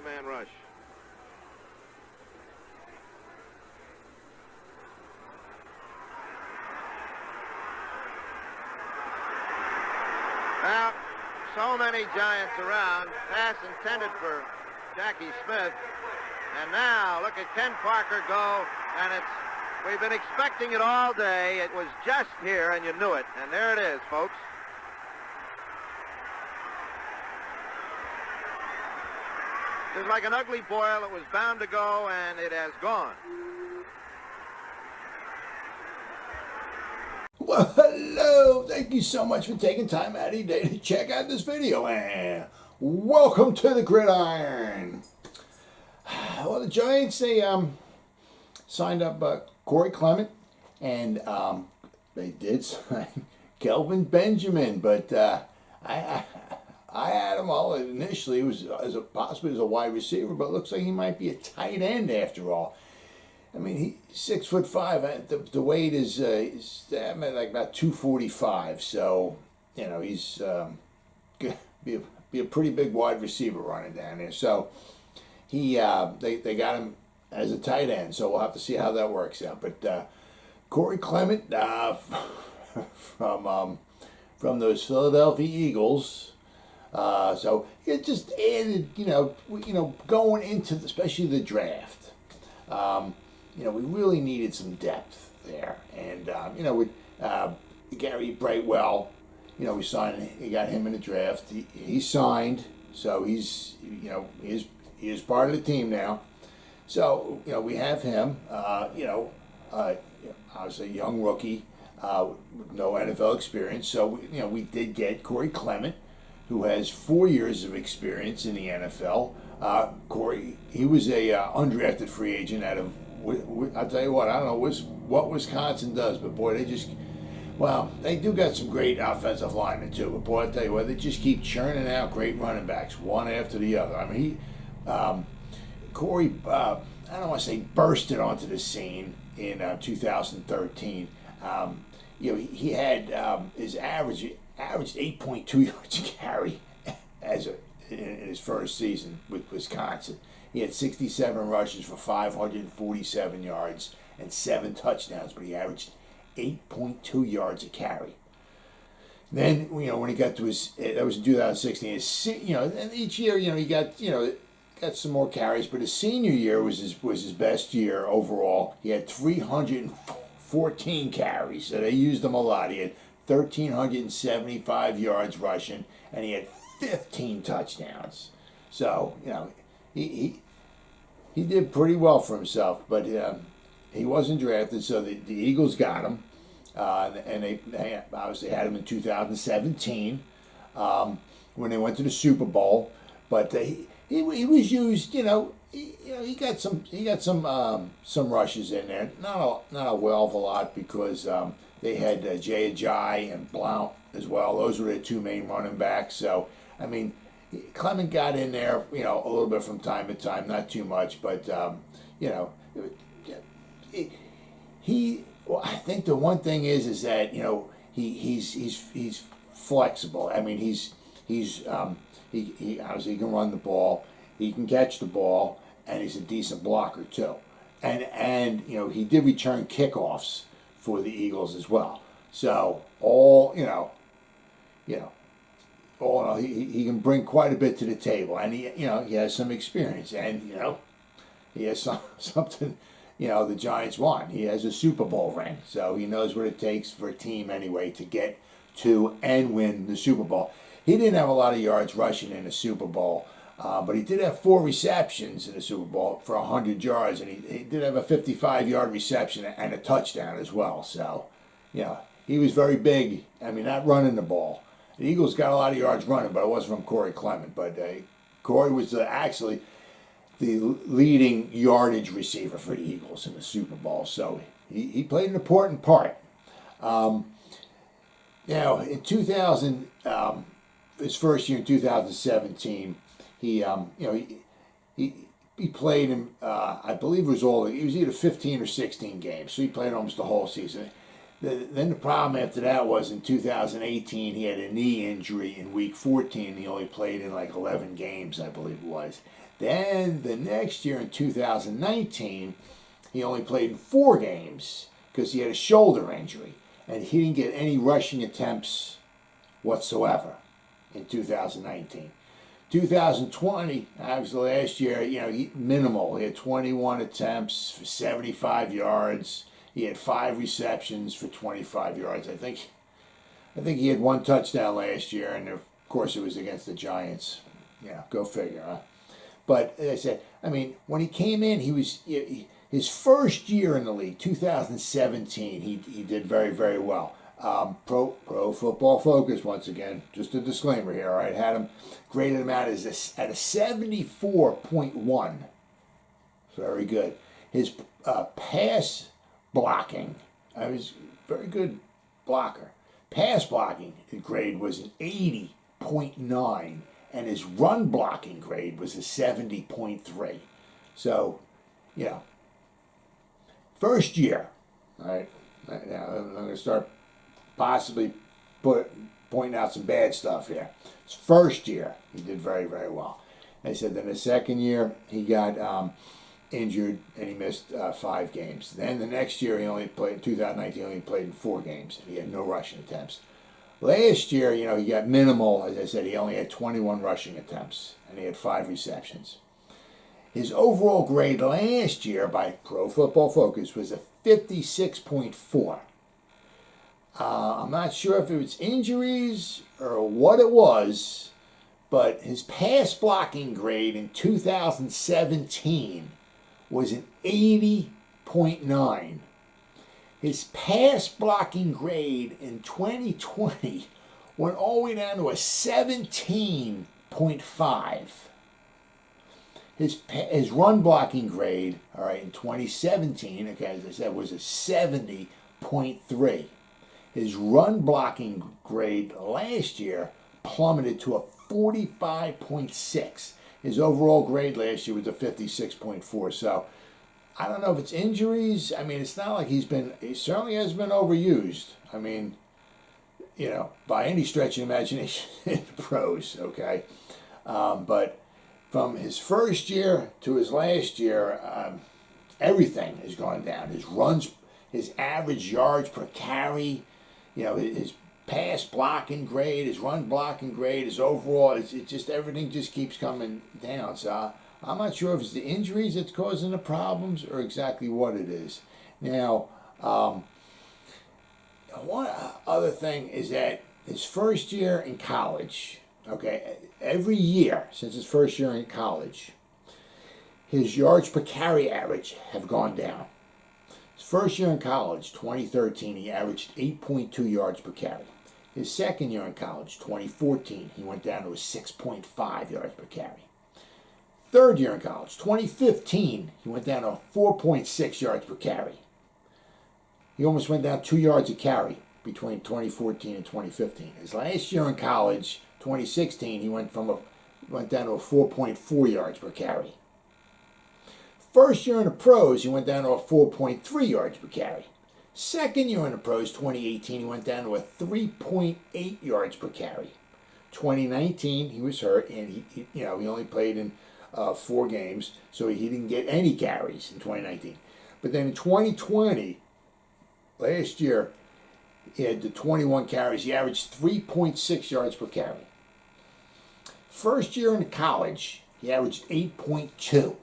three-man rush. Now, so many Giants around. Pass intended for Jackie Smith. And now, look at Ken Parker go. And we've been expecting it all day. It was just here, and you knew it. And there it is, folks. It's like an ugly boil. It was bound to go, and it has gone. Well, hello. Thank you so much for taking time out of your day to check out this video. And welcome to the Gridiron. Well, the Giants, they signed up Corey Clement, and they did sign Kelvin Benjamin, but I had him all initially. It was possibly as a wide receiver, but it looks like he might be a tight end after all. I mean, he's 6'5". The weight is like about 245. So you know he's be a pretty big wide receiver running down there. So they got him as a tight end. So we'll have to see how that works out. But Corey Clement from those Philadelphia Eagles. So it just added, going into especially the draft. We really needed some depth there, and with Gary Brightwell, he got him in the draft. He signed, so he is part of the team now. So we have him. Obviously a young rookie, with no NFL experience. So we did get Corey Clement, who has 4 years of experience in the NFL. Corey, he was a undrafted free agent out of, I'll tell you what, I don't know what Wisconsin does, but boy, they do got some great offensive linemen too, but boy, I'll tell you what, they just keep churning out great running backs, one after the other. I mean, Corey, I don't want to say bursted onto the scene in 2013. He had his averaged 8.2 yards a carry in his first season with Wisconsin. He had 67 rushes for 547 yards and 7 touchdowns, but he averaged 8.2 yards a carry. Then when he got to that was in 2016. And each year he got some more carries, but his senior year was his best year overall. He had 314 carries, so they used him a lot. He had 1,375 yards rushing, and he had 15 touchdowns. So he did pretty well for himself, but he wasn't drafted, so the Eagles got him, and they obviously had him in 2017 when they went to the Super Bowl. But he was used, he got some rushes in there, not a well of a lot, because they had Jay Ajayi and Blount as well. Those were the two main running backs. So I mean, Clement got in there, a little bit from time to time, not too much, but I think the one thing is that he's flexible. I mean, he obviously can run the ball, he can catch the ball, and he's a decent blocker too. And he did return kickoffs for the Eagles as well. So all in all, he can bring quite a bit to the table, and he has some experience, and he has something the Giants want. He has a Super Bowl ring, so he knows what it takes for a team anyway to get to and win the Super Bowl. He didn't have a lot of yards rushing in the Super Bowl, but he did have 4 receptions in the Super Bowl for 100 yards, and he did have a 55-yard reception and a touchdown as well. So he was very big. I mean, not running the ball. The Eagles got a lot of yards running, but it wasn't from Corey Clement. But Corey was actually the leading yardage receiver for the Eagles in the Super Bowl. So he played an important part. In 2000, his first year in 2017, he played in, I believe he was either 15 or 16 games. So he played almost the whole season. Then the problem after that was in 2018 he had a knee injury in week 14. He only played in like 11 games, I believe it was. Then the next year in 2019, he only played in 4 games because he had a shoulder injury. And he didn't get any rushing attempts whatsoever in 2019. 2020, obviously last year, minimal. He had 21 attempts for 75 yards. He had 5 receptions for 25 yards. I think he had 1 touchdown last year, and of course it was against the Giants. Yeah, go figure, huh? But as I said, I mean, when he came in, his first year in the league, 2017, he did very, very well. Pro Football Focus, once again, just a disclaimer here, all right, had him, graded him out at a 74.1. Very good. His pass blocking, I was very good blocker. Pass blocking grade was an 80.9, and his run blocking grade was a 70.3. So, first year, all right, now I'm going to start possibly pointing out some bad stuff here. His first year, he did very, very well. They said then the second year, he got injured and he missed 5 games. Then the next year, he only played, 2019, he only played in 4 games. He had no rushing attempts. Last year, he got minimal. As I said, he only had 21 rushing attempts and he had 5 receptions. His overall grade last year by Pro Football Focus was a 56.4. I'm not sure if it was injuries or what it was, but his pass blocking grade in 2017 was an 80.9. His pass blocking grade in 2020 went all the way down to a 17.5. His run blocking grade, all right, in 2017, okay, as I said, was a 70.3. His run blocking grade last year plummeted to a 45.6. His overall grade last year was a 56.4. So I don't know if it's injuries. I mean, it's not like he certainly hasn't been overused. I mean, by any stretch of imagination in the pros, okay? But from his first year to his last year, everything has gone down. His runs, his average yards per carry, his pass blocking grade, his run blocking grade, his overall, everything just keeps coming down. So I'm not sure if it's the injuries that's causing the problems or exactly what it is. Now, one other thing is that his first year in college, okay, every year since his first year in college, his yards per carry average have gone down. His first year in college, 2013, he averaged 8.2 yards per carry. His second year in college, 2014, he went down to a 6.5 yards per carry. Third year in college, 2015, he went down to a 4.6 yards per carry. He almost went down 2 yards a carry between 2014 and 2015. His last year in college, 2016, he went down to a 4.4 yards per carry. First year in the pros, he went down to a 4.3 yards per carry. Second year in the pros, 2018, he went down to a 3.8 yards per carry. 2019, he was hurt, and he only played in 4 games, so he didn't get any carries in 2019. But then in 2020, last year, he had the 21 carries. He averaged 3.6 yards per carry. First year in college, he averaged 8.2.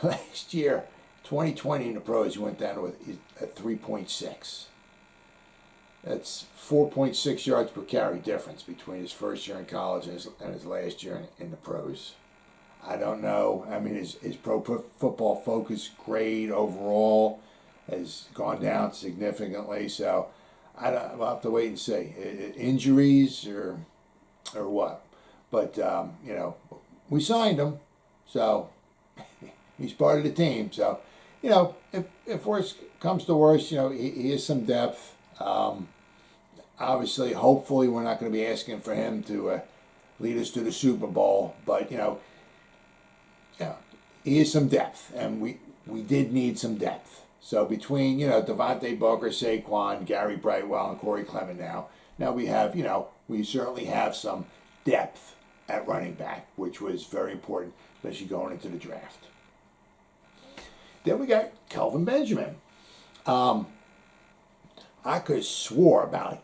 Last year, 2020 in the pros, he went down to a 3.6. That's 4.6 yards per carry difference between his first year in college and his last year in the pros. I don't know. I mean, his Pro Football Focus grade overall has gone down significantly. So I'll have to wait and see. Injuries or what. But, we signed him. So he's part of the team. So, if worse comes to worse, he has some depth. Obviously, hopefully, we're not going to be asking for him to lead us to the Super Bowl. But, he has some depth. And we did need some depth. So between, Devontae Booker, Saquon, Gary Brightwell, and Corey Clement now we have, we certainly have some depth at running back, which was very important, especially going into the draft. Then we got Kelvin Benjamin. I could have swore about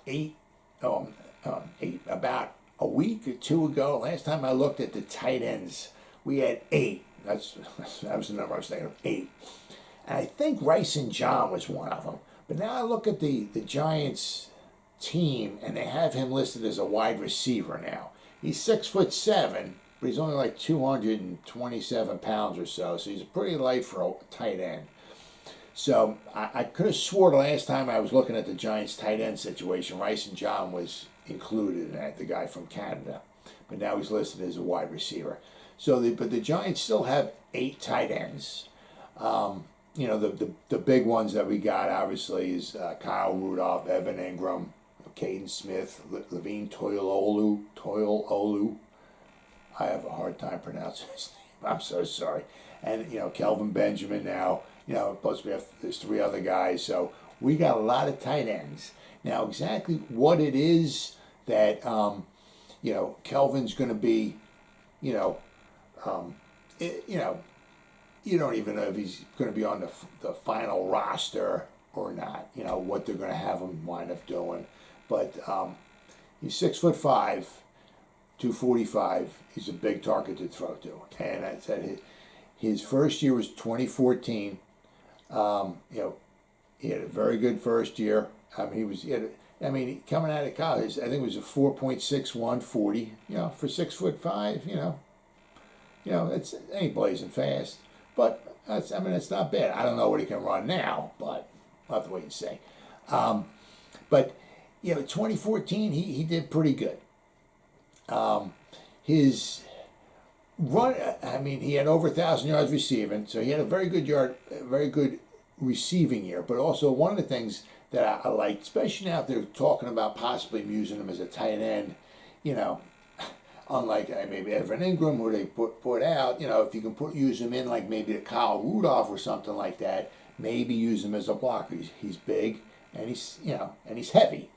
about a week or two ago, last time I looked at the tight ends, we had 8. That was the number I was thinking of, 8. And I think Rice and John was one of them. But now I look at the Giants team, and they have him listed as a wide receiver now. He's 6'7", but he's only like 227 pounds or so he's pretty light for a tight end. So I could have swore the last time I was looking at the Giants tight end situation, Rice and John was included in that, the guy from Canada. But now he's listed as a wide receiver. But the Giants still have 8 tight ends. The big ones that we got, obviously, is Kyle Rudolph, Evan Ingram, Caden Smith, Levine Toilolu. I have a hard time pronouncing his name. I'm so sorry. And, Kelvin Benjamin now. Plus there's 3 other guys. So we got a lot of tight ends. Now, exactly what it is that, Kelvin's going to be, you don't even know if he's going to be on the final roster or not, what they're going to have him wind up doing. But he's 6'5", 245. He's a big target to throw to. And I said his first year was 2014. He had a very good first year. Coming out of college, I think it was a 4.61 40. For 6'5", it ain't blazing fast. But it's not bad. I don't know what he can run now, but I'll have to wait and see. But 2014, he did pretty good. His run, he had over 1,000 yards receiving, so he had a very good receiving year. But also one of the things that I liked, especially now they're talking about possibly using him as a tight end, unlike maybe Evan Ingram, who they put out, if you can use him in like maybe the Kyle Rudolph or something like that, maybe use him as a blocker. He's big and he's heavy.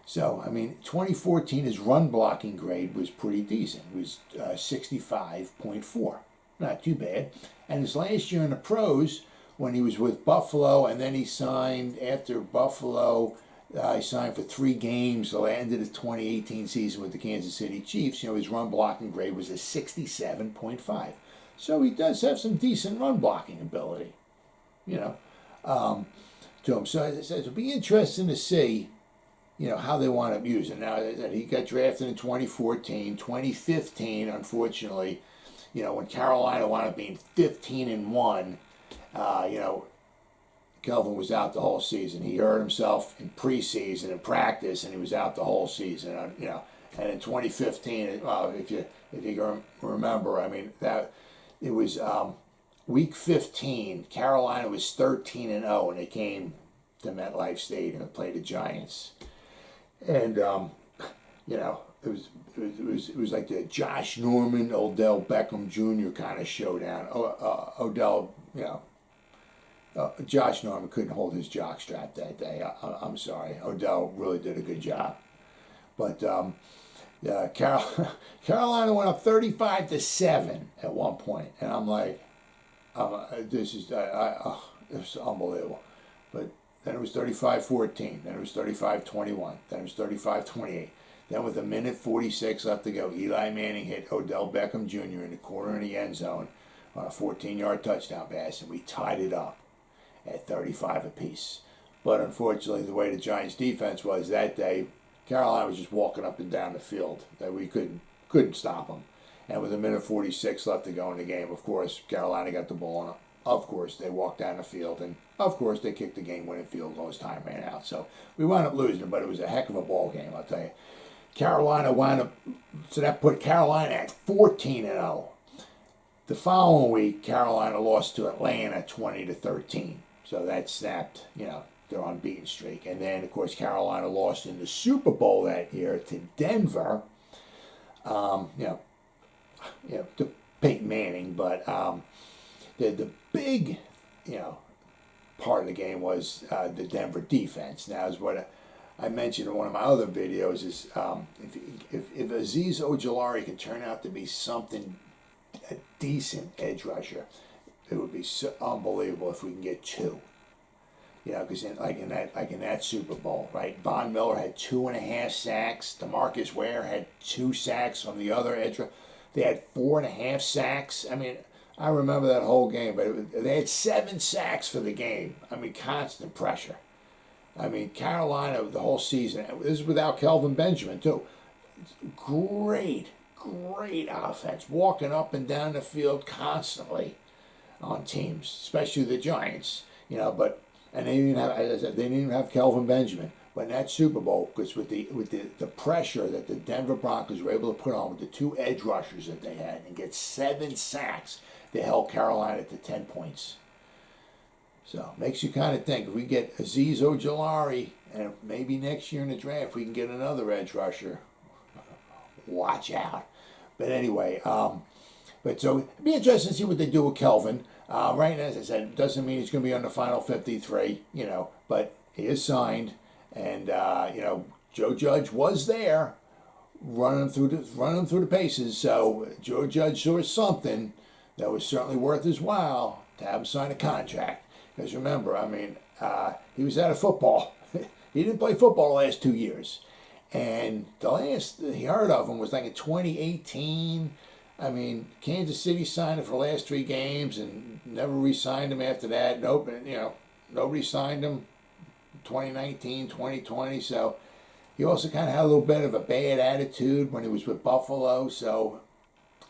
So 2014 his run blocking grade was pretty decent. It was 65.4, not too bad. And his last year in the pros, when he was with Buffalo, and then he signed after Buffalo. He signed for 3 games, so I ended the 2018 season with the Kansas City Chiefs. his run blocking grade was a 67.5. So he does have some decent run blocking ability, to him. So as I said, it'll be interesting to see, how they want to use it. Now, he got drafted in 2014, 2015, unfortunately, when Carolina wound up being 15-1, Kelvin was out the whole season. He hurt himself in preseason and practice, and he was out the whole season. And in 2015, if you can remember, that it was week 15. Carolina was 13-0, and they came to MetLife Stadium and played the Giants. And it was like the Josh Norman, Odell Beckham Jr. kind of showdown. Odell, Josh Norman couldn't hold his jockstrap that day. I'm sorry. Odell really did a good job. But Carolina went up 35-7 at one point, and I'm like, this is unbelievable. But then it was 35-14. Then it was 35-21. Then it was 35-28. Then with 1:46 left to go, Eli Manning hit Odell Beckham Jr. in the corner of the end zone on a 14-yard touchdown pass, and we tied it up at 35 apiece. But unfortunately, the way the Giants' defense was that day, Carolina was just walking up and down the field. That we couldn't stop them. And with 1:46 left to go in the game, of course, Carolina got the ball, and of course, they walked down the field, and of course, they kicked the game-winning field goal as time ran out. So we wound up losing, but it was a heck of a ball game, I'll tell you. Carolina wound up, so that put Carolina at 14-0. The following week, Carolina lost to Atlanta 20-13. So that snapped, their unbeaten streak. And then, of course, Carolina lost in the Super Bowl that year to Denver. To Peyton Manning, but the big, part of the game was the Denver defense. Now, is what I mentioned in one of my other videos is if Azeez Ojulari can turn out to be a decent edge rusher, it would be so unbelievable if we can get two. You know, because like in that Super Bowl, right? Von Miller had 2.5 sacks. DeMarcus Ware had 2 sacks from the other edge. They had 4.5 sacks. I mean, I remember that whole game, but they had 7 sacks for the game. I mean, constant pressure. I mean, Carolina the whole season. This is without Kelvin Benjamin too. Great offense, walking up and down the field constantly on teams, especially the Giants. You know, and they didn't have, as I said, they didn't even have Kelvin Benjamin. But in that Super Bowl, because with the pressure that the Denver Broncos were able to put on with the 2 edge rushers that they had and get 7 sacks, they held Carolina to 10 points. So makes you kind of think, if we get Azeez Ojulari, and maybe next year in the draft we can get another edge rusher, watch out. But anyway, but so it'd be interesting to see what they do with Kelvin. Right now, as I said, it doesn't mean he's going to be on the final 53, you know, but he is signed, and you know, Joe Judge was there, running through the paces. So Joe Judge saw something that was certainly worth his while to have him sign a contract. Because remember, I mean, he was out of football. He didn't play football the last 2 years, and the last he heard of him was like in 2018. I mean, Kansas City signed him for the last 3 games and never re-signed him after that. Nope, you know, nobody signed him 2019, 2020. So he also kind of had a little bit of a bad attitude when he was with Buffalo. So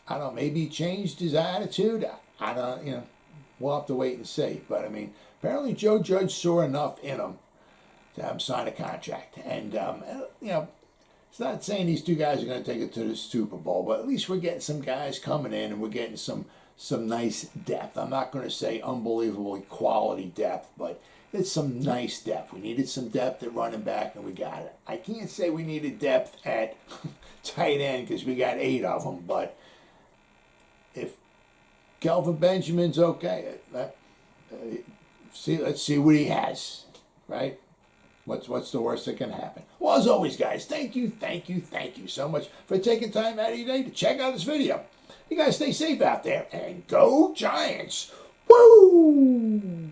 I don't know, maybe he changed his attitude. I don't, you know, we'll have to wait and see. But I mean, apparently Joe Judge saw enough in him to have him sign a contract. And you know, it's not saying these 2 guys are going to take it to the Super Bowl, but at least we're getting some guys coming in and we're getting some nice depth. I'm not going to say unbelievably quality depth, but it's some nice depth. We needed some depth at running back, and we got it. I can't say we needed depth at tight end because we got 8 of them, but if Kelvin Benjamin's okay, let's see what he has, right? What's the worst that can happen? Well, as always, guys, thank you so much for taking time out of your day to check out this video. You guys stay safe out there, and go Giants! Woo!